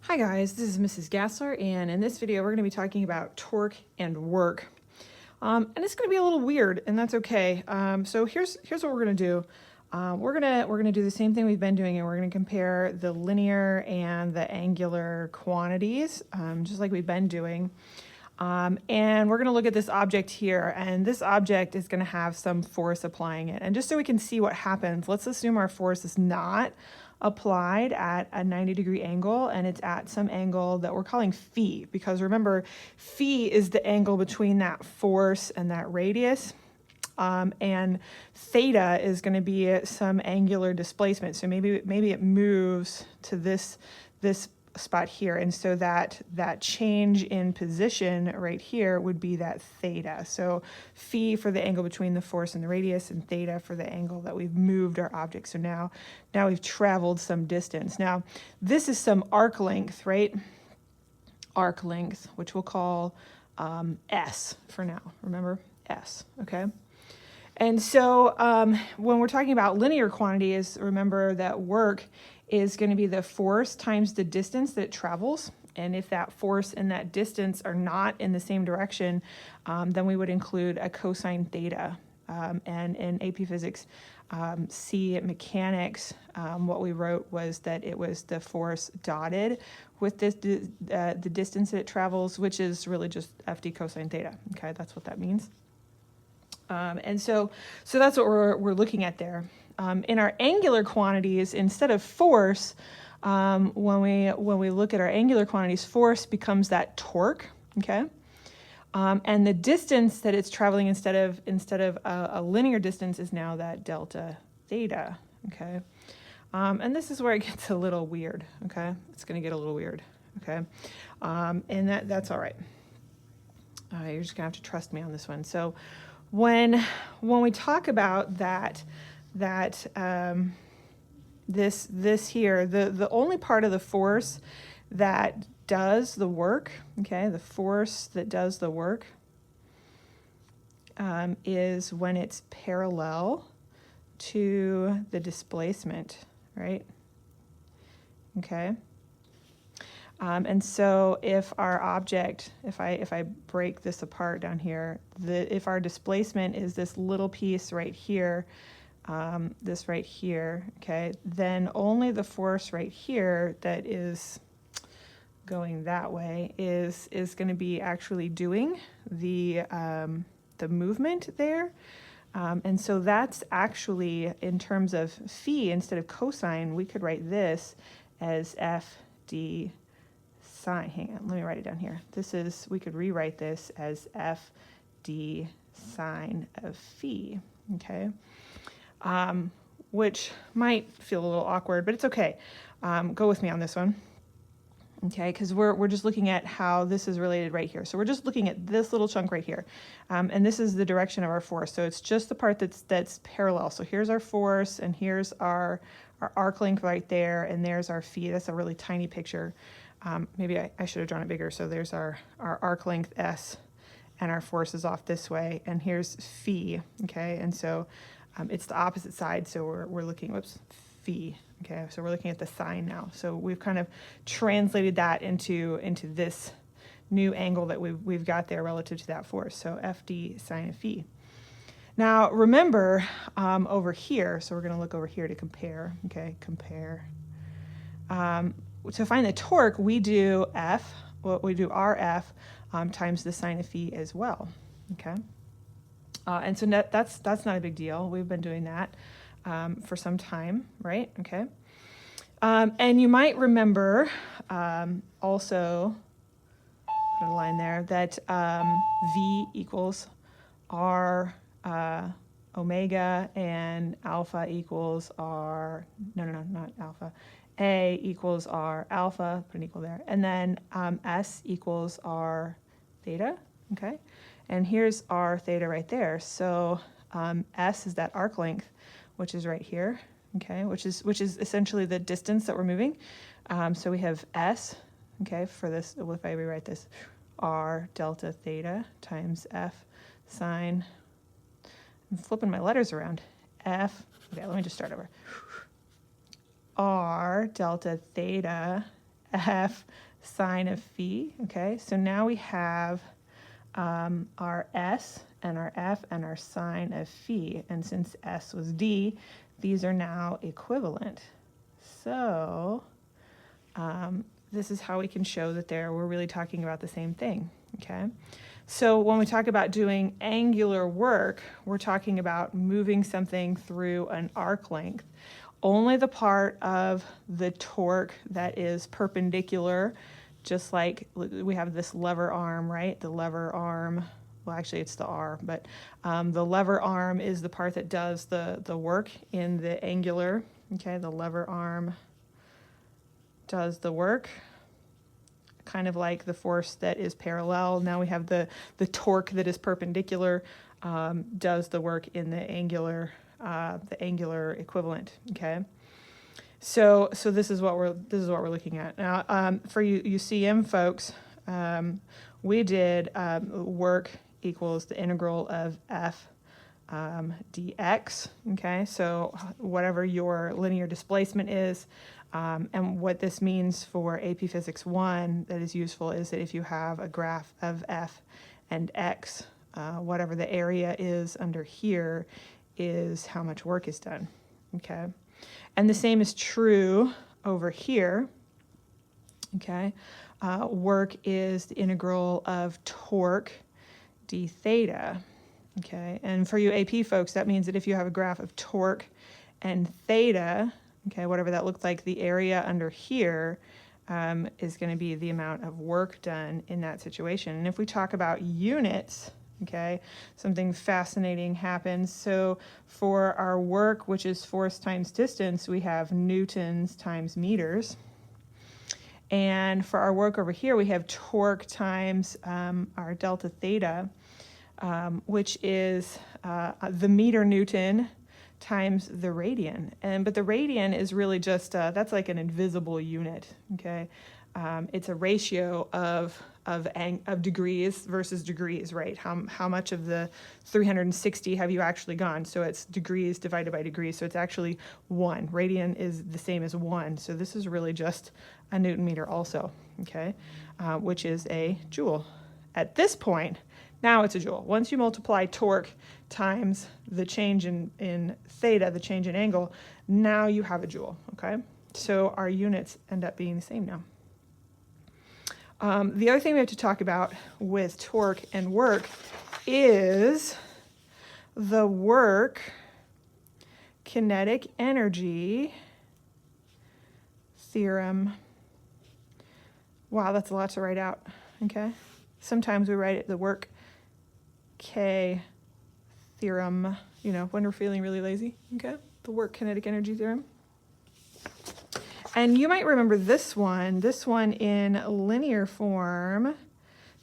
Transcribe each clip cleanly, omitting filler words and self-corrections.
Hi guys, this is Mrs. Gastler, and in this video we're going to be talking about torque and work. And it's going to be a little weird, and that's okay. So here's what we're going to do. We're gonna do the same thing we've been doing, and we're going to compare the linear and the angular quantities, just like we've been doing. And we're going to look at this object here, and this object is going to have some force applying it. And just so we can see what happens, let's assume our force is not applied at a 90-degree angle, and it's at some angle that we're calling phi, because remember, phi is the angle between that force and that radius. And theta is going to be some angular displacement. So maybe it moves to this spot here, and so that change in position right here would be that theta. So phi for the angle between the force and the radius, and theta for the angle that we've moved our object. So now we've traveled some distance. Now this is some arc length, right? Arc length, which we'll call S for now. Remember, S, okay? And so when we're talking about linear quantities, remember that work is going to be the force times the distance that it travels. And if that force and that distance are not in the same direction, then we would include a cosine theta. And in AP Physics C mechanics, what we wrote was that it was the force dotted with the distance that it travels, which is really just FD cosine theta. Okay, that's what that means. And so that's what we're looking at there. In our angular quantities, instead of force, when we look at our angular quantities, force becomes that torque, okay? And the distance that it's traveling instead of a linear distance is now that delta theta, okay? And this is where it gets a little weird, okay? It's going to get a little weird, okay? And that's all right. You're just going to have to trust me on this one. So when we talk about this here, the only part of the force that does the work, okay, the force that does the work is when it's parallel to the displacement, right? Okay. And so if our object, if I break this apart down here, if our displacement is this little piece right here, this right here, okay, then only the force right here that is going that way is going to be actually doing the movement there. And so that's actually, in terms of phi, instead of cosine, we could write this as FD sine. Hang on, let me write it down here. We could rewrite this as FD sine of phi, okay? Which might feel a little awkward, but it's okay. Go with me on this one, okay? Because we're just looking at how this is related right here. So we're just looking at this little chunk right here, and this is the direction of our force. So it's just the part that's parallel. So here's our force, and here's our arc length right there, and there's our phi. That's a really tiny picture. Maybe I should have drawn it bigger. So there's our arc length S, and our force is off this way, and here's phi, okay? And so it's the opposite side, so we're looking, phi, okay? So we're looking at the sine now. So we've kind of translated that into this new angle that we've got there relative to that force. So FD sine of phi. Now remember, over here, so we're going to look over here to compare, okay? Compare. To find the torque, we do RF times the sine of phi as well, okay? And so that's not a big deal. We've been doing that for some time, right? Okay. And you might remember also, put a line there, that V equals R omega, and alpha equals R, no, not alpha. A equals R alpha, put an equal there. And then S equals R theta, okay? And here's R theta right there. So S is that arc length, which is right here, okay? Which is essentially the distance that we're moving. So we have S, okay, for this, if I rewrite this, R delta theta times F sine, I'm flipping my letters around, F, okay, let me just start over. R delta theta F sine of phi. Okay, so now we have our S and our F and our sine of phi. And since S was D, these are now equivalent. So this is how we can show that we're really talking about the same thing. Okay, so when we talk about doing angular work, we're talking about moving something through an arc length. Only the part of the torque that is perpendicular, just like we have this lever arm, right? The lever arm, well, actually it's the R, but the lever arm is the part that does the work in the angular. Okay, the lever arm does the work, kind of like the force that is parallel. Now we have the torque that is perpendicular, does the work in the angular equivalent. Okay, so this is what we're looking at now. For you UCM folks, we did work equals the integral of f dx. Okay, so whatever your linear displacement is. And what this means for AP Physics 1 that is useful is that if you have a graph of f and x, whatever the area is under here is how much work is done. Okay, and the same is true over here. Okay, work is the integral of torque d theta. Okay, and for you AP folks, that means that if you have a graph of torque and theta, okay, whatever that looked like, the area under here is going to be the amount of work done in that situation. And if we talk about units, okay, something fascinating happens. So for our work, which is force times distance, we have newtons times meters. And for our work over here, we have torque times our delta theta, which is the meter Newton times the radian. But the radian is really just, that's like an invisible unit, okay? It's a ratio of degrees versus degrees, right? How much of the 360 have you actually gone? So it's degrees divided by degrees, so it's actually 1. Radian is the same as 1, so this is really just a Newton meter also, okay? Which is a joule. At this point, now it's a joule. Once you multiply torque times the change in theta, the change in angle, now you have a joule, okay? So our units end up being the same now. The other thing we have to talk about with torque and work is the work kinetic energy theorem. Wow, that's a lot to write out, okay? Sometimes we write it the work K theorem, you know, when we're feeling really lazy, okay? The work kinetic energy theorem. And you might remember this one in linear form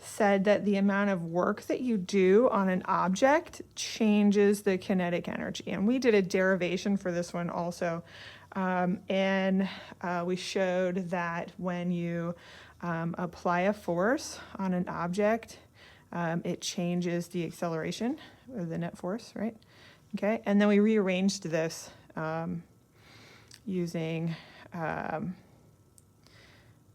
said that the amount of work that you do on an object changes the kinetic energy. And we did a derivation for this one also. We showed that when you apply a force on an object, it changes the acceleration or the net force, right? Okay, and then we rearranged this using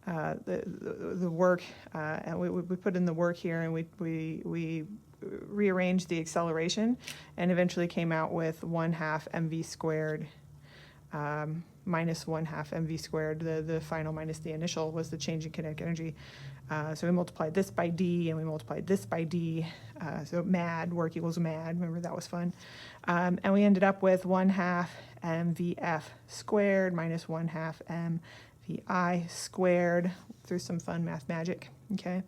the work, and we put in the work here, and we rearranged the acceleration, and eventually came out with 1/2 mv squared minus 1/2 mv squared. The final minus the initial was the change in kinetic energy. So we multiplied this by d, and we multiplied this by d. So mad, work equals mad. Remember, that was fun. And we ended up with 1/2 mvf squared minus 1/2 mvi squared through some fun math magic. Okay,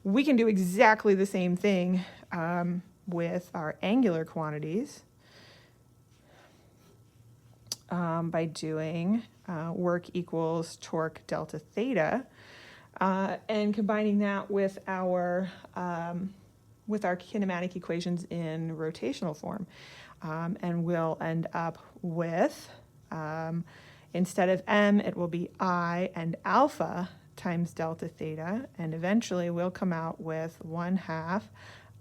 we can do exactly the same thing with our angular quantities by doing work equals torque delta theta. And combining that with our kinematic equations in rotational form. And we'll end up with, instead of m, it will be I and alpha times delta theta. And eventually we'll come out with 1/2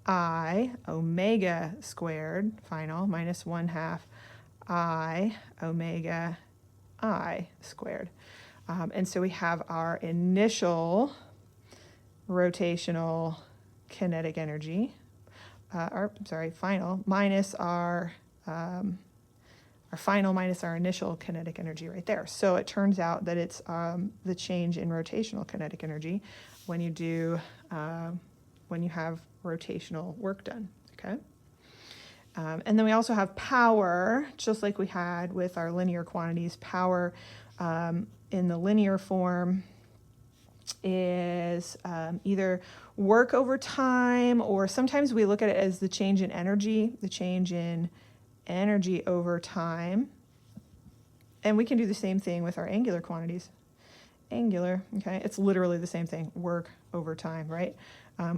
I omega squared, final, minus 1/2 I omega I squared. And so we have our initial rotational kinetic energy, final, minus our final minus our initial kinetic energy right there. So it turns out that it's the change in rotational kinetic energy when you have rotational work done, okay? And then we also have power, just like we had with our linear quantities. Power in the linear form is either work over time, or sometimes we look at it as the change in energy over time. And we can do the same thing with our angular quantities. Angular, okay, it's literally the same thing, work over time, right?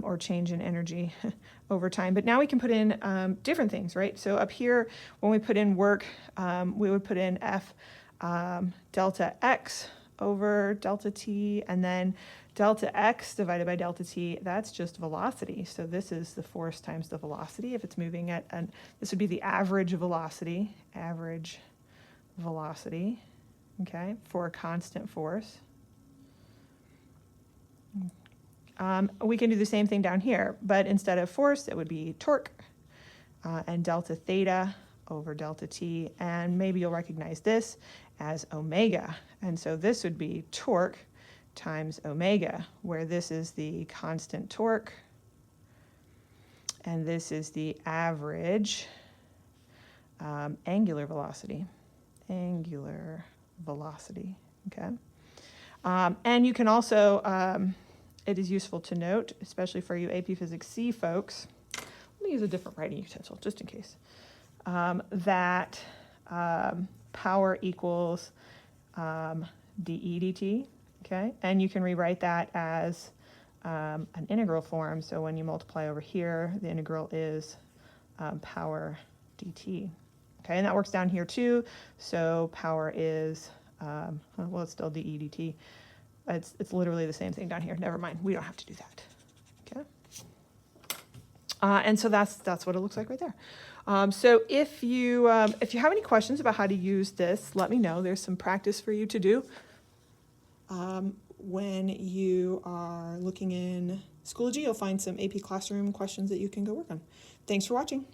Or change in energy over time. But now we can put in different things, right? So up here, when we put in work, we would put in F delta X over delta T, and then delta X divided by delta T, that's just velocity. So this is the force times the velocity. If it's moving at, this would be the average velocity, okay, for a constant force. We can do the same thing down here, but instead of force, it would be torque, and delta theta over delta T, and maybe you'll recognize this as omega. And so this would be torque times omega, where this is the constant torque, and this is the average angular velocity, okay? And you can also, it is useful to note, especially for you AP Physics C folks, let me use a different writing utensil just in case, that power equals dE dt, okay? And you can rewrite that as an integral form. So when you multiply over here, the integral is power dt, okay? And that works down here too. So power is, well, it's still dE dt. It's literally the same thing down here. Never mind, we don't have to do that, okay? And so that's what it looks like right there. So if you have any questions about how to use this, let me know. There's some practice for you to do when you are looking in Schoology. You'll find some AP Classroom questions that you can go work on. Thanks for watching.